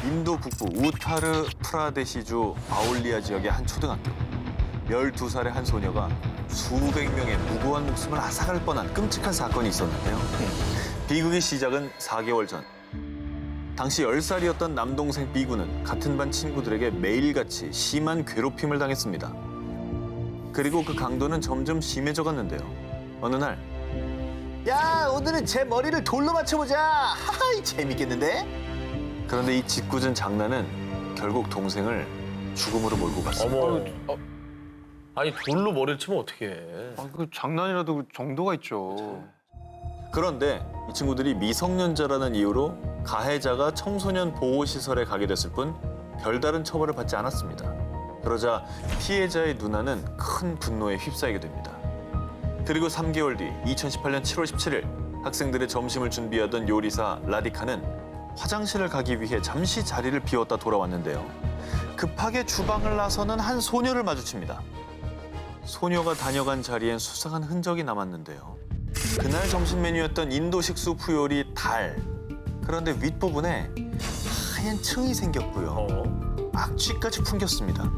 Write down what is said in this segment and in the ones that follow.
인도 북부 우타르 프라데시주 바울리아 지역의 한 초등학교. 12살의 한 소녀가 수백 명의 무고한 목숨을 앗아갈 뻔한 끔찍한 사건이 있었는데요. 비극의 시작은 4개월 전. 당시 10살이었던 남동생 B군은 같은 반 친구들에게 매일같이 심한 괴롭힘을 당했습니다. 그리고 그 강도는 점점 심해져갔는데요. 어느 날, 야, 오늘은 제 머리를 돌로 맞춰보자. 하하, 재밌겠는데? 그런데 이 짓궂은 장난은 결국 동생을 죽음으로 몰고 갔습니다. 어머. 아니 돌로 머리를 치면 어떡해. 그 장난이라도 정도가 있죠. 그런데 이 친구들이 미성년자라는 이유로 가해자가 청소년 보호시설에 가게 됐을 뿐 별다른 처벌을 받지 않았습니다. 그러자 피해자의 누나는 큰 분노에 휩싸이게 됩니다. 그리고 3개월 뒤 2018년 7월 17일 학생들의 점심을 준비하던 요리사 라디카는 화장실을 가기 위해 잠시 자리를 비웠다 돌아왔는데요. 급하게 주방을 나서는 한 소녀를 마주칩니다. 소녀가 다녀간 자리엔 수상한 흔적이 남았는데요. 그날 점심 메뉴였던 인도식 수프 요리 달. 그런데 윗부분에 하얀 층이 생겼고요. 악취까지 풍겼습니다.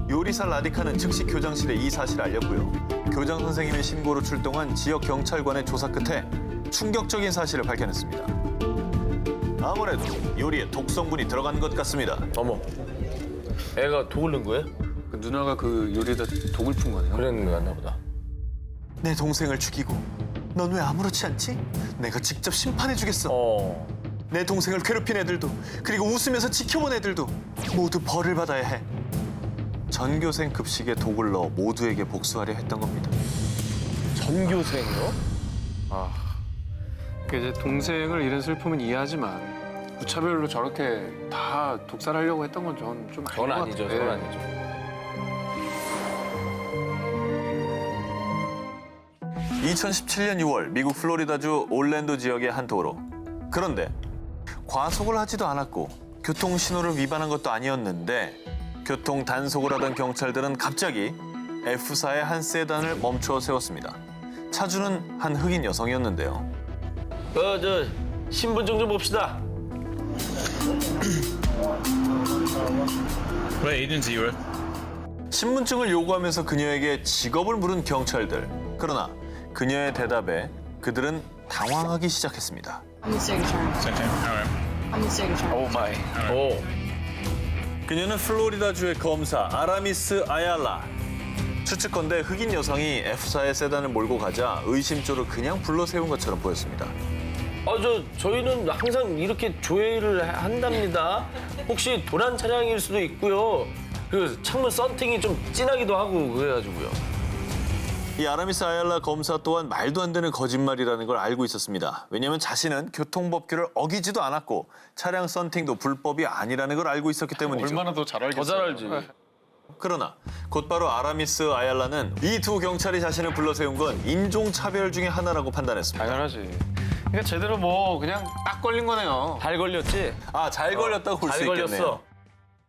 요리사 라디카는 즉시 교장실에 이 사실을 알렸고요. 교장 선생님의 신고로 출동한 지역 경찰관의 조사 끝에 충격적인 사실을 밝혀냈습니다. 아무래도 요리에 독성분이 들어간 것 같습니다. 어머. 애가 독을 넣은 거예요? 그 누나가 그 요리에다 독을 푼 거네요. 그랬는 거 같나 보다. 내 동생을 죽이고 넌 왜 아무렇지 않지? 내가 직접 심판해주겠어. 내 동생을 괴롭힌 애들도 그리고 웃으면서 지켜본 애들도 모두 벌을 받아야 해. 전교생 급식에 독을 넣어 모두에게 복수하려 했던 겁니다. 전교생이요? 그 이제 동생을 잃은 슬픔은 이해하지만 무차별로 저렇게 다 독살하려고 했던 건 전 좀 저건 아닌 것 아니죠. 같아요. 저건 아니죠. 2017년 6월 미국 플로리다주 올랜도 지역의 한 도로. 그런데 과속을 하지도 않았고 교통 신호를 위반한 것도 아니었는데 교통 단속을 하던 경찰들은 갑자기 F사의 한 세단을 멈춰 세웠습니다. 차주는 한 흑인 여성이었는데요. 저 신분증 좀 봅시다. What agency you with? 신분증을 요구하면서 그녀에게 직업을 물은 경찰들. 그러나 그녀의 대답에 그들은 당황하기 시작했습니다. I'm the signature. Second. All right. I'm the signature. 오 마이. 오. 그녀는 플로리다주의 검사 아라미스 아얄라. 추측컨대 흑인 여성이 F사의 세단을 몰고 가자 의심조로 그냥 불러 세운 것처럼 보였습니다. 저희는 항상 이렇게 조회를 한답니다. 혹시 도난 차량일 수도 있고요. 그 창문 썬팅이 좀 진하기도 하고 그래가지고요. 이 아라미스 아얄라 검사 또한 말도 안 되는 거짓말이라는 걸 알고 있었습니다. 왜냐하면 자신은 교통법규를 어기지도 않았고 차량 썬팅도 불법이 아니라는 걸 알고 있었기 때문이죠. 얼마나 더 잘 알겠어요. 더 잘 알지. 그러나 곧바로 아라미스 아얄라는 이 두 경찰이 자신을 불러 세운 건 인종차별 중에 하나라고 판단했습니다. 당연하지. 그러니까 제대로 뭐 그냥 딱 걸린 거네요. 잘 걸렸지? 잘 걸렸다고 볼 수 잘 있겠네요. 걸렸어.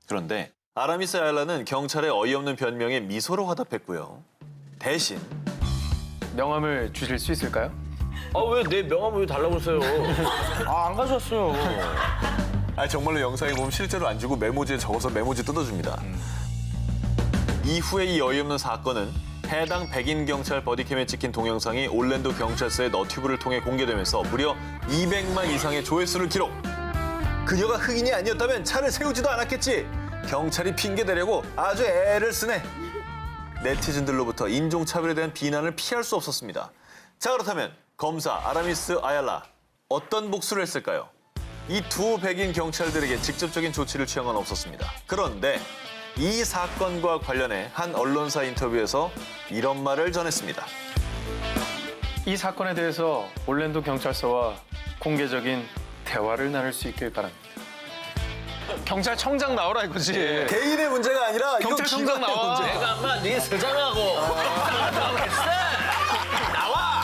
그런데 아라미스 아얄라는 경찰의 어이없는 변명에 미소로 화답했고요. 대신 명함을 주실 수 있을까요? 왜 내 명함을 왜 달라고 그랬어요? 안 가져왔어요. 정말로 영상에 보면 실제로 안 주고 메모지에 적어서 메모지 뜯어줍니다. 이후에 이 어이없는 사건은 해당 백인 경찰 버디캠에 찍힌 동영상이 올랜도 경찰서의 너튜브를 통해 공개되면서 무려 200만 이상의 조회수를 기록. 그녀가 흑인이 아니었다면 차를 세우지도 않았겠지. 경찰이 핑계대려고 아주 애를 쓰네. 네티즌들로부터 인종차별에 대한 비난을 피할 수 없었습니다. 자, 그렇다면 검사 아라미스 아얄라 어떤 복수를 했을까요? 이 두 백인 경찰들에게 직접적인 조치를 취한 건 없었습니다. 그런데 이 사건과 관련해 한 언론사 인터뷰에서 이런 말을 전했습니다. 이 사건에 대해서 올랜도 경찰서와 공개적인 대화를 나눌 수 있길 바랍니다. 경찰청장 나오라 이거지. 개인의 문제가 아니라 경찰청장 나와. 내가 아마 네 서장하고 나오겠어. 나와.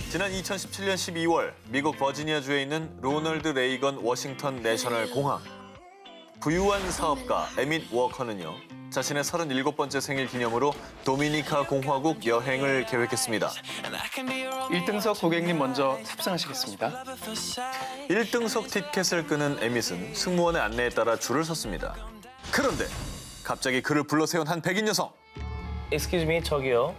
지난 2017년 12월 미국 버지니아주에 있는 로널드 레이건 워싱턴 내셔널 공항. 부유한 사업가 에밋 워커는요. 자신의 37번째 생일 기념으로 도미니카 공화국 여행을 계획했습니다. 1등석 고객님 먼저 탑승하시겠습니다. 1등석 티켓을 끄는 에밋은 승무원의 안내에 따라 줄을 섰습니다. 그런데 갑자기 그를 불러세운 한 백인 여성. Excuse me, 저기요.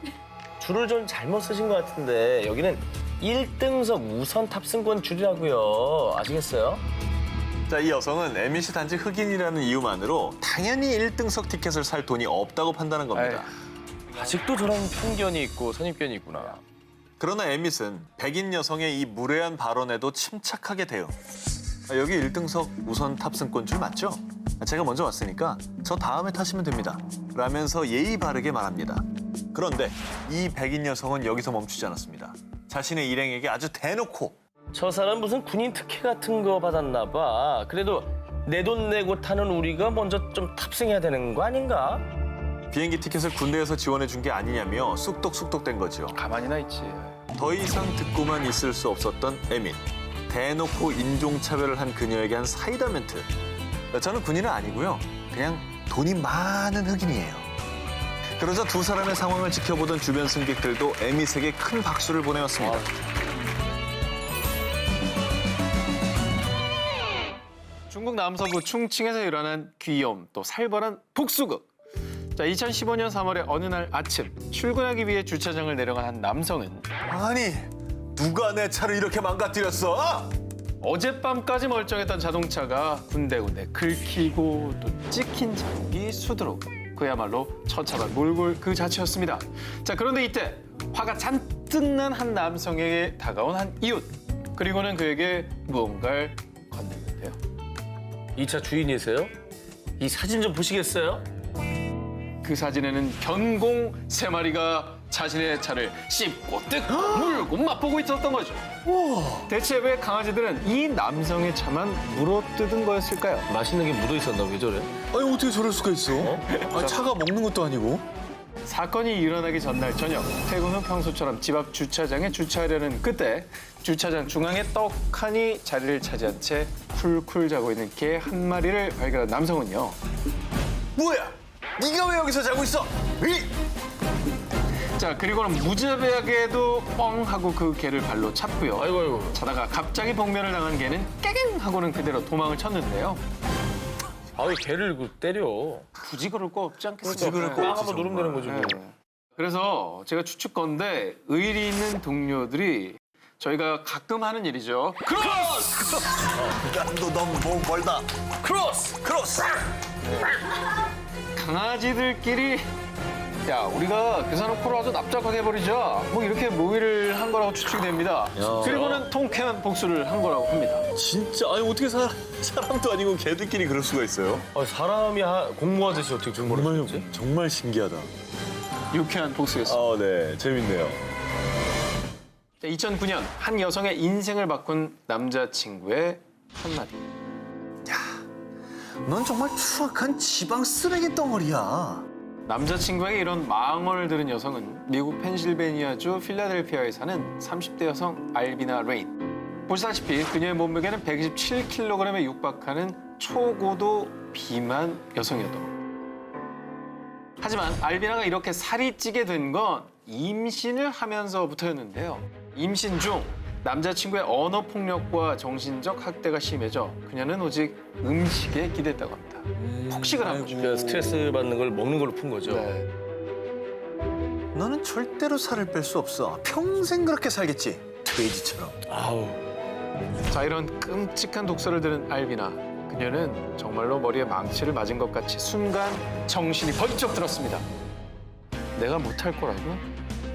줄을 좀 잘못 쓰신 것 같은데 여기는 1등석 우선 탑승권 줄이라고요. 아시겠어요? 자, 이 여성은 에밋이 단지 흑인이라는 이유만으로 당연히 1등석 티켓을 살 돈이 없다고 판단한 겁니다. 아직도 저런 편견이 있고 선입견이 있구나. 그러나 에밋은 백인 여성의 이 무례한 발언에도 침착하게 대응. 여기 1등석 우선 탑승권 줄 맞죠? 제가 먼저 왔으니까 저 다음에 타시면 됩니다. 라면서 예의 바르게 말합니다. 그런데 이 백인 여성은 여기서 멈추지 않았습니다. 자신의 일행에게 아주 대놓고 저 사람 무슨 군인 특혜 같은 거 받았나 봐. 그래도 내 돈 내고 타는 우리가 먼저 좀 탑승해야 되는 거 아닌가? 비행기 티켓을 군대에서 지원해 준 게 아니냐며 쑥덕쑥덕댄 거죠. 가만히나 있지. 더 이상 듣고만 있을 수 없었던 에밋. 대놓고 인종차별을 한 그녀에게 한 사이다 멘트. 저는 군인은 아니고요. 그냥 돈이 많은 흑인이에요. 그러자 두 사람의 상황을 지켜보던 주변 승객들도 에밋에게 큰 박수를 보내왔습니다. 중국 남서부 충칭에서 일어난 귀여움 또 살벌한 복수극. 자, 2015년 3월의 어느 날 아침 출근하기 위해 주차장을 내려간 한 남성은 아니, 누가 내 차를 이렇게 망가뜨렸어? 어젯밤까지 멀쩡했던 자동차가 군데군데 긁히고 또 찍힌 장기 수두룩. 그야말로 처차만 몰골 그 자체였습니다. 자, 그런데 이때 화가 잔뜩 난 한 남성에게 다가온 한 이웃. 그리고는 그에게 무언가를 건넸는데요. 이 차 주인이세요? 이 사진 좀 보시겠어요? 그 사진에는 견공 3마리가 자신의 차를 씹고 뜯고 물고 맛보고 있었던 거죠. 대체 왜 강아지들은 이 남성의 차만 물어뜯은 거였을까요? 맛있는 게 묻어 있었나 왜 저래? 아니, 어떻게 저럴 수가 있어? 차가 먹는 것도 아니고. 사건이 일어나기 전날 저녁 퇴근 후 평소처럼 집 앞 주차장에 주차하려는 그때 주차장 중앙에 떡하니 자리를 차지한 채 쿨쿨 자고 있는 개 한 마리를 발견한 남성은요. 뭐야? 네가 왜 여기서 자고 있어? 자, 그리고는 무자비하게도 뻥 하고 그 개를 발로 찼고요. 아이고. 자다가 갑자기 복면을 당한 개는 깨갱 하고는 그대로 도망을 쳤는데요. 아, 왜 개를 때려? 굳이 그럴 거 없지 않겠어요? 굳이 그럴 거 빵 없지, 한번 누르면 되는 거지 뭐. 네. 그래서 제가 추측건데 의리 있는 동료들이 저희가 가끔 하는 일이죠. 크로스! 너 너무 멀다. 크로스! 크로스! 강아지들끼리 야, 우리가 계산놓고 아주 납작하게 해버리자. 뭐 이렇게 모의를 한 거라고 추측이 됩니다. 그리고는 통쾌한 복수를 한 거라고 합니다. 진짜 아니 어떻게 사람도 아니고 개들끼리 그럴 수가 있어요? 사람이 공모하듯이 어떻게 정보를 줬지? 정말 신기하다. 유쾌한 복수였습니다. 아, 네, 재밌네요. 2009년 한 여성의 인생을 바꾼 남자친구의 한마디. 넌 정말 추악한 지방 쓰레기 덩어리야. 남자친구에게 이런 망언을 들은 여성은 미국 펜실베니아주 필라델피아에 사는 30대 여성 알비나 레인. 보시다시피 그녀의 몸무게는 127kg에 육박하는 초고도 비만 여성이었던 겁니다. 하지만 알비나가 이렇게 살이 찌게 된 건 임신을 하면서부터였는데요. 임신 중 남자친구의 언어 폭력과 정신적 학대가 심해져 그녀는 오직 음식에 기댔다고 합니다. 폭식을 한 거죠. 그러니까 스트레스 받는 걸 먹는 걸로 푼 거죠. 네. 너는 절대로 살을 뺄 수 없어. 평생 그렇게 살겠지. 돼지처럼. 아우. 자, 이런 끔찍한 독서를 들은 알비나. 그녀는 정말로 머리에 망치를 맞은 것 같이 순간 정신이 번쩍 들었습니다. 내가 못할 거라고?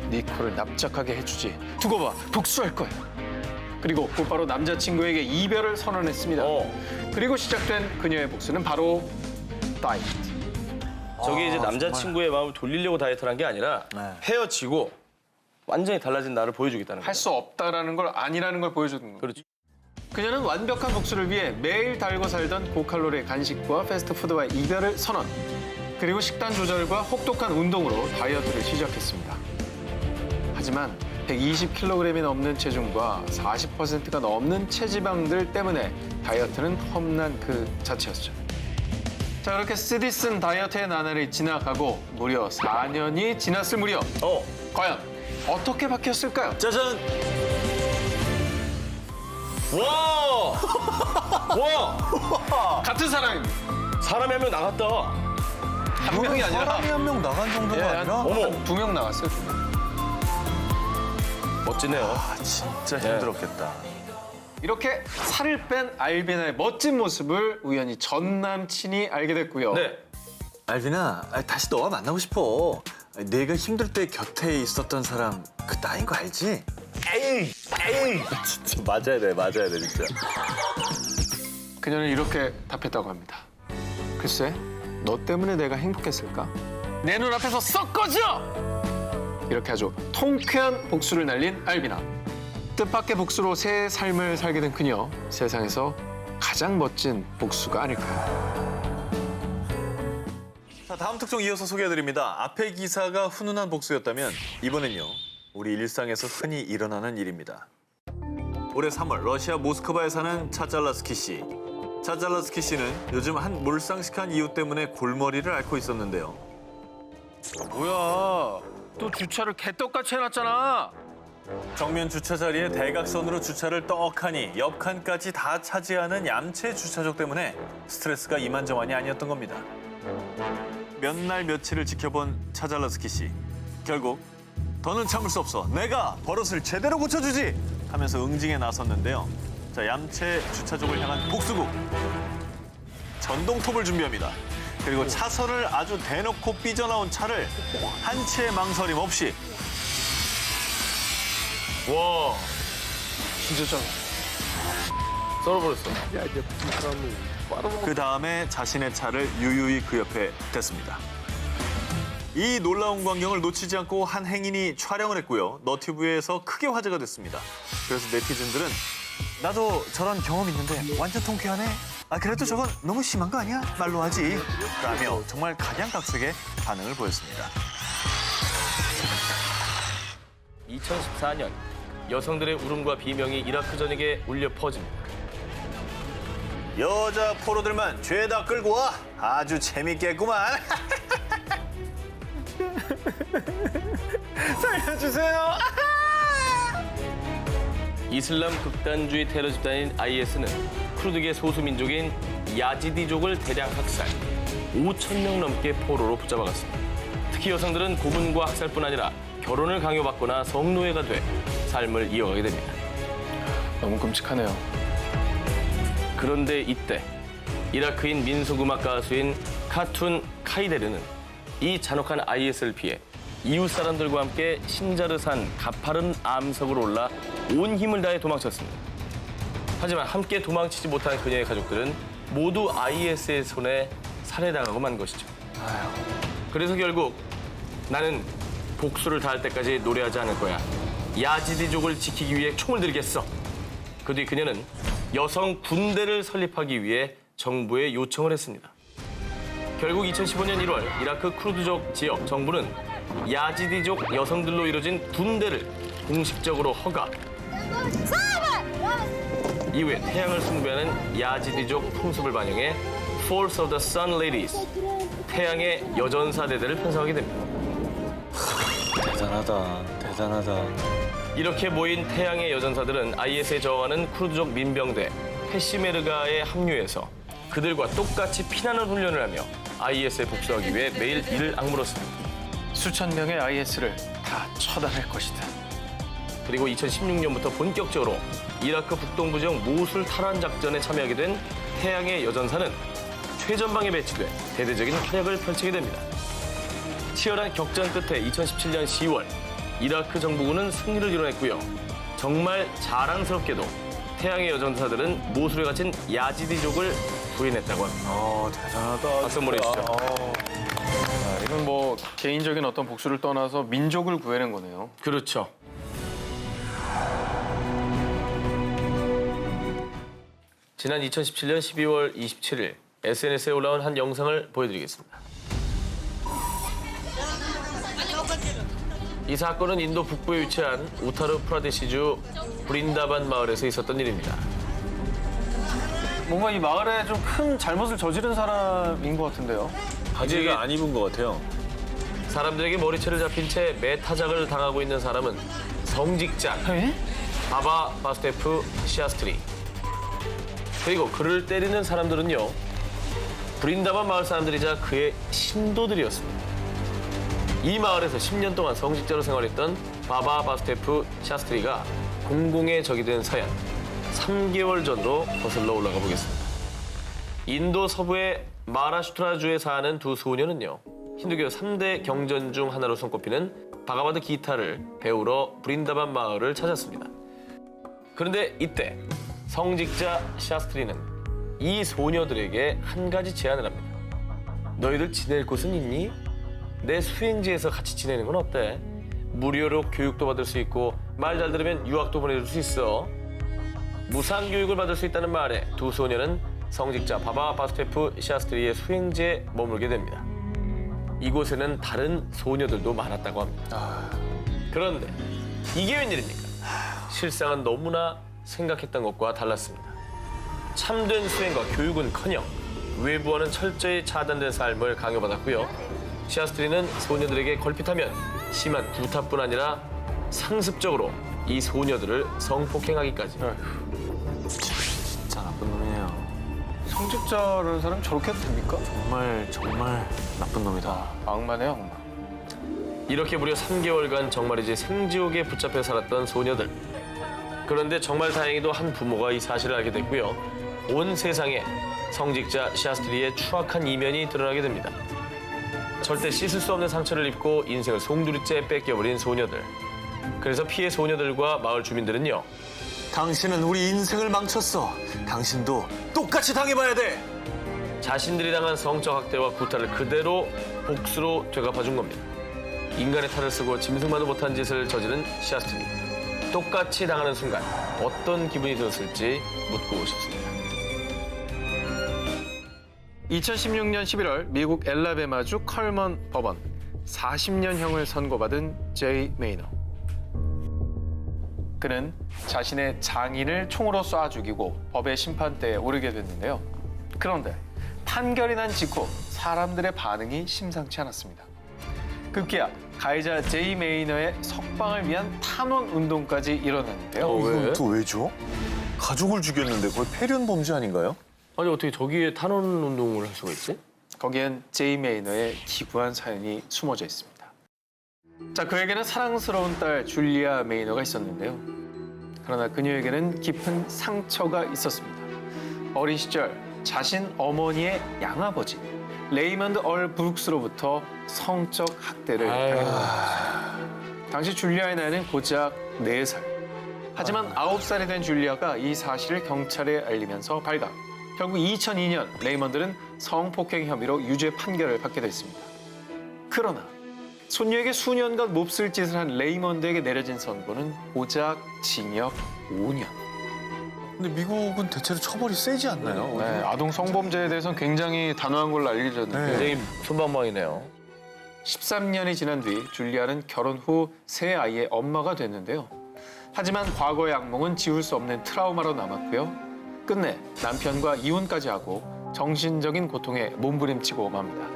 네 코를 납작하게 해주지. 두고 봐, 복수할 거야. 그리고 곧바로 남자친구에게 이별을 선언했습니다. 그리고 시작된 그녀의 복수는 바로 다이어트. 저게 이제 남자친구의 마음을 돌리려고 다이어트를 한 게 아니라 헤어지고 완전히 달라진 나를 보여주겠다는 거예요. 할 수 없다라는 걸 아니라는 걸 보여주는 거예요. 그렇지. 그녀는 완벽한 복수를 위해 매일 달고 살던 고칼로리의 간식과 패스트푸드와의 이별을 선언. 그리고 식단 조절과 혹독한 운동으로 다이어트를 시작했습니다. 하지만 120kg이 넘는 체중과 40%가 넘는 체지방들 때문에 다이어트는 험난 그 자체였죠. 자, 그렇게 쓰디쓴 다이어트의 나날이 지나가고 무려 4년이 지났을 무렵 과연 어떻게 바뀌었을까요? 짜잔! 와! 와! 같은 사람입니다. 사람이 한 명 나갔다. 한 명이 아니라 사람이 한 명 나간 정도가 예, 아니라 어머. 2명 나갔어요. 멋지네요. 아, 진짜 힘들었겠다. 이렇게 살을 뺀 알비나의 멋진 모습을 우연히 전 남친이 알게 됐고요. 네. 알빈아, 다시 너와 만나고 싶어. 내가 힘들 때 곁에 있었던 사람 그 나인 거 알지? 에이! 진짜 맞아야 돼 진짜. 그녀는 이렇게 답했다고 합니다. 글쎄, 너 때문에 내가 행복했을까? 내 눈앞에서 썩 꺼져! 이렇게 아주 통쾌한 복수를 날린 알비나. 뜻밖의 복수로 새 삶을 살게 된 그녀. 세상에서 가장 멋진 복수가 아닐까요? 자, 다음 특종 이어서 소개해드립니다. 앞의 기사가 훈훈한 복수였다면 이번엔요. 우리 일상에서 흔히 일어나는 일입니다. 올해 3월 러시아 모스크바에 사는 차잘라스키 씨. 차잘라스키 씨는 요즘 한 몰상식한 이유 때문에 골머리를 앓고 있었는데요. 뭐야, 또 주차를 개떡같이 해놨잖아. 정면 주차 자리에 대각선으로 주차를 떡하니 옆 칸까지 다 차지하는 얌체 주차적 때문에 스트레스가 이만저만이 아니었던 겁니다. 몇 날 며칠을 지켜본 차잘라스키 씨. 결국 더는 참을 수 없어. 내가 버릇을 제대로 고쳐주지! 하면서 응징에 나섰는데요. 자, 얌체 주차족을 향한 복수국. 전동톱을 준비합니다. 그리고 차선을 아주 대놓고 삐져나온 차를 한 치의 망설임 없이 와! 진짜 좀. 썰어버렸어. 그 다음에 자신의 차를 유유히 그 옆에 댔습니다. 이 놀라운 광경을 놓치지 않고 한 행인이 촬영을 했고요. 너튜브에서 크게 화제가 됐습니다. 그래서 네티즌들은 나도 저런 경험 있는데 완전 통쾌하네. 아 그래도 저건 너무 심한 거 아니야? 말로 하지. 라며 정말 각양각색의 반응을 보였습니다. 2014년 여성들의 울음과 비명이 이라크 전역에 울려 퍼집니다. 여자 포로들만 죄다 끌고 와. 아주 재밌겠구만. 살려주세요. 이슬람 극단주의 테러 집단인 IS는 쿠르드계 소수민족인 야지디족을 대량 학살, 5천 명 넘게 포로로 붙잡아갔습니다. 특히 여성들은 고문과 학살뿐 아니라 결혼을 강요받거나 성노예가 돼 삶을 이어가게 됩니다. 너무 끔찍하네요. 그런데 이때 이라크인 민속음악 가수인 카툰 카이데르는 이 잔혹한 IS를 피해 이웃 사람들과 함께 신자르산 가파른 암석으로 올라 온 힘을 다해 도망쳤습니다. 하지만 함께 도망치지 못한 그녀의 가족들은 모두 IS의 손에 살해당하고 만 것이죠. 그래서 결국 나는 복수를 다할 때까지 노래하지 않을 거야. 야지디족을 지키기 위해 총을 들겠어. 그 뒤 그녀는 여성 군대를 설립하기 위해 정부에 요청을 했습니다. 결국 2015년 1월 이라크 쿠르드족 지역 정부는 야지디족 여성들로 이루어진 군대를 공식적으로 허가. 이후에 태양을 숭배하는 야지디족 풍습을 반영해 Force of the Sun Ladies, 태양의 여전사대들을 편성하게 됩니다. 대단하다. 이렇게 모인 태양의 여전사들은 IS에 저항하는 쿠르드족 민병대 페시메르가에 합류해서 그들과 똑같이 피나는 훈련을 하며 IS에 복수하기 위해 매일 이를 악물었습니다. 수천 명의 IS를 다 처단할 것이다. 그리고 2016년부터 본격적으로 이라크 북동부 지역 모술 탈환 작전에 참여하게 된 태양의 여전사는 최전방에 배치돼 대대적인 활약을 펼치게 됩니다. 치열한 격전 끝에 2017년 10월 이라크 정부군은 승리를 이뤄냈고요. 정말 자랑스럽게도 태양의 여전사들은 모술에 갇힌 야지디족을 구해냈다고 합니다. 대단하다. 박수 한번 해주시죠. 이건 뭐 개인적인 어떤 복수를 떠나서 민족을 구해낸 거네요. 그렇죠. 지난 2017년 12월 27일 SNS에 올라온 한 영상을 보여드리겠습니다. 이 사건은 인도 북부에 위치한 우타르 프라데시주 브린다반 마을에서 있었던 일입니다. 뭔가 이 마을에 좀 큰 잘못을 저지른 사람인 것 같은데요. 바지가 안 입은 것 같아요. 사람들에게 머리채를 잡힌 채 매타작을 당하고 있는 사람은 성직자 에? 바바 바스테프 시아스트리. 그리고 그를 때리는 사람들은요, 브린다반 마을 사람들이자 그의 신도들이었습니다. 이 마을에서 10년 동안 성직자로 생활했던 바바 바스테프 시아스트리가 공공의 적이 된 사연, 3개월 전으로 거슬러 올라가 보겠습니다. 인도 서부의 마하라슈트라주에 사는 두 소녀는요, 힌두교 3대 경전 중 하나로 손꼽히는 바가바드 기타를 배우러 브린다반 마을을 찾았습니다. 그런데 이때 성직자 샤스트리는 이 소녀들에게 한 가지 제안을 합니다. 너희들 지낼 곳은 있니? 내 수행지에서 같이 지내는 건 어때? 무료로 교육도 받을 수 있고 말 잘 들으면 유학도 보내줄 수 있어. 무상 교육을 받을 수 있다는 말에 두 소녀는 성직자 바바 바스테프 시아스트리의 수행지에 머물게 됩니다. 이곳에는 다른 소녀들도 많았다고 합니다. 그런데 이게 웬일입니까? 실상은 너무나 생각했던 것과 달랐습니다. 참된 수행과 교육은커녕 외부와는 철저히 차단된 삶을 강요받았고요. 시아스트리는 소녀들에게 걸핏하면 심한 구타뿐 아니라 상습적으로 이 소녀들을 성폭행하기까지. 진짜 나쁜 놈이네요. 성직자라는 사람 저렇게 해도 됩니까? 정말 나쁜 놈이다. 악마네요, 악마. 이렇게 무려 3개월간 정말이지 생지옥에 붙잡혀 살았던 소녀들. 그런데 정말 다행히도 한 부모가 이 사실을 알게 됐고요. 온 세상에 성직자 시아스트리의 추악한 이면이 드러나게 됩니다. 절대 씻을 수 없는 상처를 입고 인생을 송두리째 뺏겨버린 소녀들. 그래서 피해 소녀들과 마을 주민들은요, 당신은 우리 인생을 망쳤어. 당신도 똑같이 당해봐야 돼. 자신들이 당한 성적 학대와 구타를 그대로 복수로 되갚아준 겁니다. 인간의 탈을 쓰고 짐승만도 못한 짓을 저지른 시아스트리. 똑같이 당하는 순간 어떤 기분이 들었을지 묻고 싶습니다. 2016년 11월 미국 엘라베마주 컬먼 법원 40년형을 선고받은 제이 메이너. 그는 자신의 장인을 총으로 쏴 죽이고 법의 심판대에 오르게 됐는데요. 그런데 판결이 난 직후 사람들의 반응이 심상치 않았습니다. 급기야 가해자 제이 메이너의 석방을 위한 탄원 운동까지 일어났는데요. 이건 또 왜죠? 가족을 죽였는데 거의 폐륜 범죄 아닌가요? 아니 어떻게 저기에 탄원 운동을 할 수가 있지? 거기엔 제이 메이너의 기부한 사연이 숨어져 있습니다. 자, 그에게는 사랑스러운 딸 줄리아 메이너가 있었는데요. 그러나 그녀에게는 깊은 상처가 있었습니다. 어린 시절 자신 어머니의 양아버지 레이먼드 얼 브룩스로부터 성적 학대를 당했습니다. 당시 줄리아의 나이는 고작 4살. 하지만 9살이 된 줄리아가 이 사실을 경찰에 알리면서 발각. 결국 2002년 레이먼드는 성폭행 혐의로 유죄 판결을 받게 됐습니다. 그러나 손녀에게 수년간 몹쓸 짓을 한 레이먼드에게 내려진 선고는 고작 징역 5년. 근데 미국은 대체로 처벌이 세지 않나요? 네, 아동 성범죄에 대해서는 굉장히 단호한 걸로 알려졌는데 굉장히 손방망이네요. 13년이 지난 뒤 줄리아는 결혼 후 세 아이의 엄마가 됐는데요. 하지만 과거의 악몽은 지울 수 없는 트라우마로 남았고요. 끝내 남편과 이혼까지 하고 정신적인 고통에 몸부림치고 맙니다.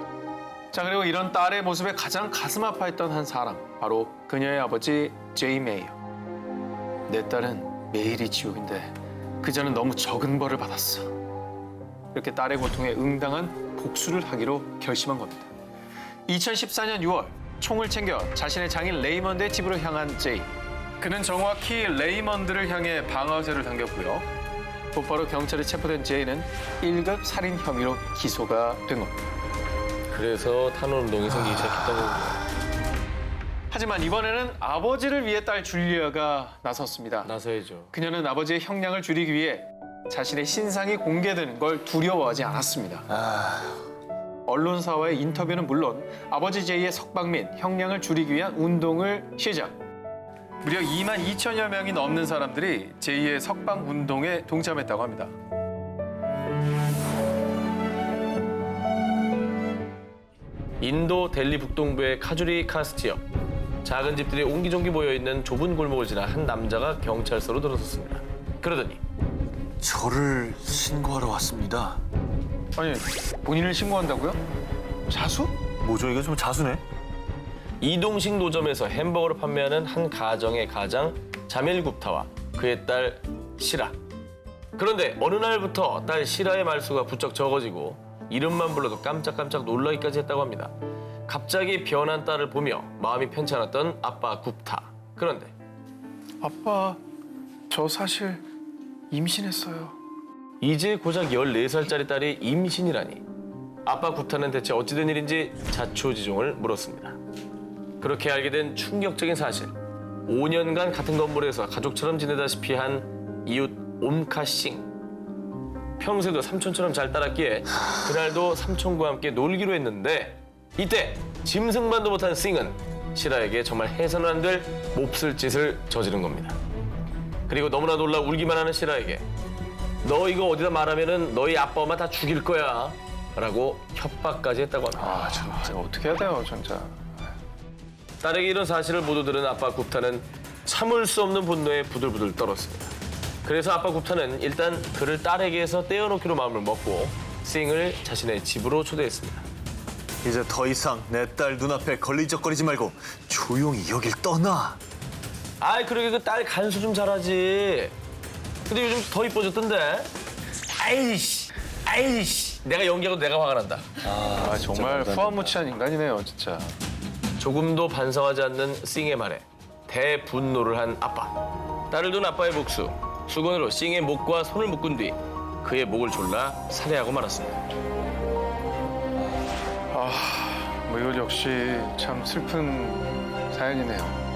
자, 그리고 이런 딸의 모습에 가장 가슴 아파했던 한 사람, 바로 그녀의 아버지 제이 메이어. 내 딸은 매일이 지옥인데 그자는 너무 적은 벌을 받았어. 이렇게 딸의 고통에 응당한 복수를 하기로 결심한 겁니다. 2014년 6월 총을 챙겨 자신의 장인 레이먼드의 집으로 향한 제이. 그는 정확히 레이먼드를 향해 방아쇠를 당겼고요. 곧바로 경찰에 체포된 제이는 1급 살인 혐의로 기소가 된 겁니다. 그래서 탄원 운동이 생기기 시작했던 거군요. 하지만 이번에는 아버지를 위해 딸 줄리아가 나섰습니다. 나서야죠. 그녀는 아버지의 형량을 줄이기 위해 자신의 신상이 공개되는 걸 두려워하지 않았습니다. 언론사와의 인터뷰는 물론 아버지 제이의 석방 및 형량을 줄이기 위한 운동을 시작. 무려 2만 2천여 명이 넘는 사람들이 제이의 석방 운동에 동참했다고 합니다. 인도 델리 북동부의 카주리 카스 지역. 작은 집들이 옹기종기 모여있는 좁은 골목을 지나 한 남자가 경찰서로 들어섰습니다. 그러더니 저를 신고하러 왔습니다. 아니, 본인을 신고한다고요? 자수? 뭐죠? 이게 좀 자수네. 이동식 노점에서 햄버거를 판매하는 한 가정의 가장 자밀 굽타와 그의 딸 시라. 그런데 어느 날부터 딸 시라의 말수가 부쩍 적어지고 이름만 불러도 깜짝깜짝 놀라기까지 했다고 합니다. 갑자기 변한 딸을 보며 마음이 편치 않았던 아빠 굽타. 그런데 아빠, 저 사실 임신했어요. 이제 고작 14살짜리 딸이 임신이라니. 아빠 굽타는 대체 어찌된 일인지 자초지종을 물었습니다. 그렇게 알게 된 충격적인 사실. 5년간 같은 건물에서 가족처럼 지내다시피 한 이웃 옴카 싱. 평소에도 삼촌처럼 잘 따랐기에 그날도 삼촌과 함께 놀기로 했는데 이때 짐승만도 못한 싱은 시라에게 정말 해서는 안 될 몹쓸 짓을 저지른 겁니다. 그리고 너무나 놀라 울기만 하는 시라에게 너 이거 어디다 말하면은 너희 아빠 엄마 다 죽일 거야 라고 협박까지 했다고 합니다. 아, 참, 어떻게 해야 돼요, 진짜. 딸에게 이런 사실을 모두 들은 아빠 굽타는 참을 수 없는 분노에 부들부들 떨었습니다. 그래서 아빠 굽타는 일단 그를 딸에게서 떼어놓기로 마음을 먹고 싱을 자신의 집으로 초대했습니다. 이제 더 이상 내 딸 눈앞에 걸리적거리지 말고 조용히 여길 떠나. 아이 그러게 그 딸 간수 좀 잘하지. 근데 요즘 더 이뻐졌던데. 아이씨 내가 연기하고 내가 화가 난다. 아, 정말 후한무치한 인간이네요, 진짜. 조금도 반성하지 않는 싱의 말에 대분노를 한 아빠. 딸을 둔 아빠의 복수. 수건으로 싱의 목과 손을 묶은 뒤 그의 목을 졸라 살해하고 말았습니다. 뭐 이거 역시 참 슬픈 사연이네요.